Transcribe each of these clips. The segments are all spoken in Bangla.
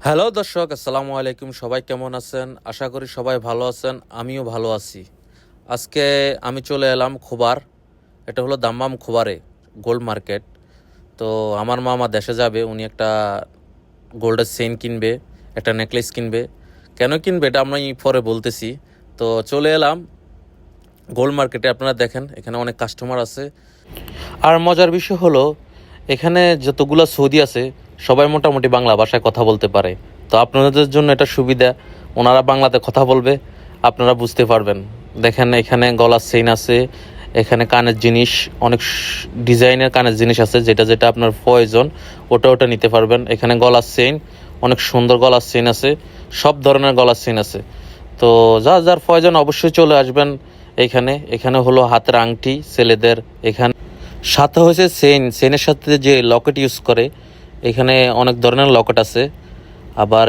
হ্যালো দর্শক, আসসালামু আলাইকুম। সবাই কেমন আছেন? আশা করি সবাই ভালো আছেন, আমিও ভালো আছি। আজকে আমি চলে এলাম খোবার। এটা হলো দাম্মাম খোবারে গোল্ড মার্কেট। তো আমার মামা দেশে যাবে, উনি একটা গোল্ডের চেইন কিনবে, একটা নেকলেস কিনবে। কেন কিনবে এটা আমি পরে বলতেছি। তো চলে এলাম গোল্ড মার্কেটে। আপনারা দেখেন এখানে অনেক কাস্টমার আছে। আর মজার বিষয় হলো এখানে যতগুলো সৌদি আছে সবাই মোটামুটি বাংলা ভাষায় কথা বলতে পারে। তো আপনাদের জন্য এটা সুবিধা, ওনারা বাংলাতে কথা বলবে, আপনারা বুঝতে পারবেন। দেখেন এখানে গলার চেইন আছে, এখানে কানের জিনিস, অনেক ডিজাইনের কানের জিনিস আছে, যেটা যেটা আপনার প্রয়োজন ওটা নিতে পারবেন। এখানে গলার চেইন, অনেক সুন্দর গলার চেইন আছে, সব ধরনের গলার চেইন আছে। তো যার যার প্রয়োজন অবশ্যই চলে আসবেন এখানে। এখানে হলো হাতের আংটি ছেলেদের, এখানে সাথে হয়েছে চেনের সাথে যে লকেট ইউজ করে, এখানে অনেক ধরনের লকেট আছে। আবার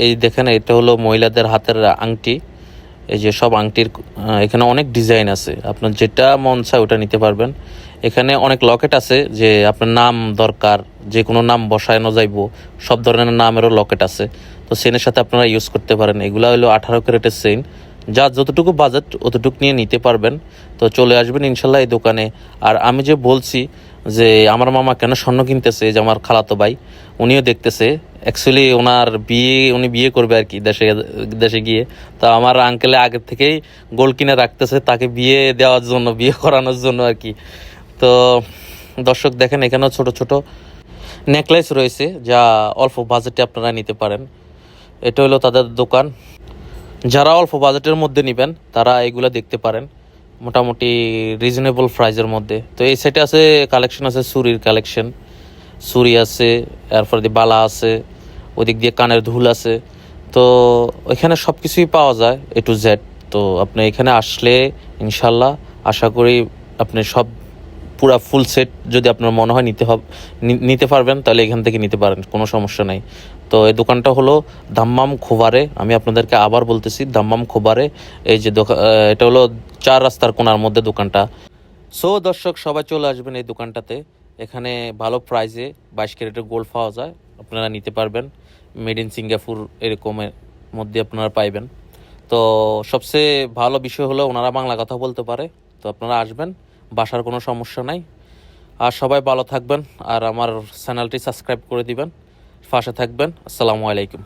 এই দেখেন এটা হলো মহিলাদের হাতের আংটি। এই যে সব আংটির এখানে অনেক ডিজাইন আছে, আপনার যেটা মন চায় ওটা নিতে পারবেন। এখানে অনেক লকেট আছে, যে আপনার নাম দরকার, যে কোনো নাম বসানো যাইব, সব ধরনের নামেরও লকেট আছে। তো চেনের সাথে আপনারা ইউজ করতে পারেন। এগুলো হলো 18 ক্যারেটের চেইন, যার যতটুকু বাজেট অতটুকু নিয়ে নিতে পারবেন। তো চলে আসবেন ইনশাল্লাহ এই দোকানে। আর আমি যে বলছি যে আমার মামা কেন স্বর্ণ কিনতেছে, যে আমার খালাতো ভাই উনিও দেখতেছে। অ্যাকচুয়ালি উনি বিয়ে করবে আর কি দেশে দেশে গিয়ে। তো আমার আঙ্কেলে আগের থেকেই গোল্ড কিনে রাখতেছে তাকে বিয়ে দেওয়ার জন্য, বিয়ে করানোর জন্য আর কি। তো দর্শক দেখেন এখানেও ছোট ছোট নেকলেস রয়েছে, যা অল্প বাজেটে আপনারা নিতে পারেন। এটা হলো তাদের দোকান। যারা অল্প বাজেটের মধ্যে নেবেন তারা এগুলো দেখতে পারেন, মোটামুটি রিজনেবল প্রাইসের মধ্যে। তো এই সাইডে আছে কালেকশন, আছে চুরির কালেকশন, চুরি আছে, এরপর দিয়ে বালা আছে, ওদিক দিয়ে কানের দুল আছে। তো ওইখানে সব কিছুই পাওয়া যায় A to Z। তো আপনি এখানে আসলে ইনশাল্লাহ আশা করি আপনি সব পুরা ফুল সেট যদি আপনার মনে হয় নিতে পারবেন, তাহলে এখান থেকে নিতে পারেন, কোনো সমস্যা নাই। তো এই দোকানটা হলো দাম্মাম খোবারে। আমি আপনাদেরকে আবার বলতেছি, দাম্মাম খোবারে। এই যে এটা হলো 4 রাস্তার কোণার মধ্যে দোকানটা। সো দর্শক সবাই চলে আসবেন এই দোকানটাতে। এখানে ভালো প্রাইসে 22 ক্যারেটের গোল্ড পাওয়া যায়, আপনারা নিতে পারবেন। মেড ইন সিঙ্গাপুর এরকমের মধ্যে আপনারা পাইবেন। তো সবচেয়ে ভালো বিষয় হলো ওনারা বাংলা কথা বলতে পারে। তো আপনারা আসবেন, বাসার কোনো সমস্যা নাই। আর সবাই ভালো থাকবেন, আর আমার চ্যানেলটি সাবস্ক্রাইব করে দিবেন, পাশে থাকবেন। আসসালামু আলাইকুম।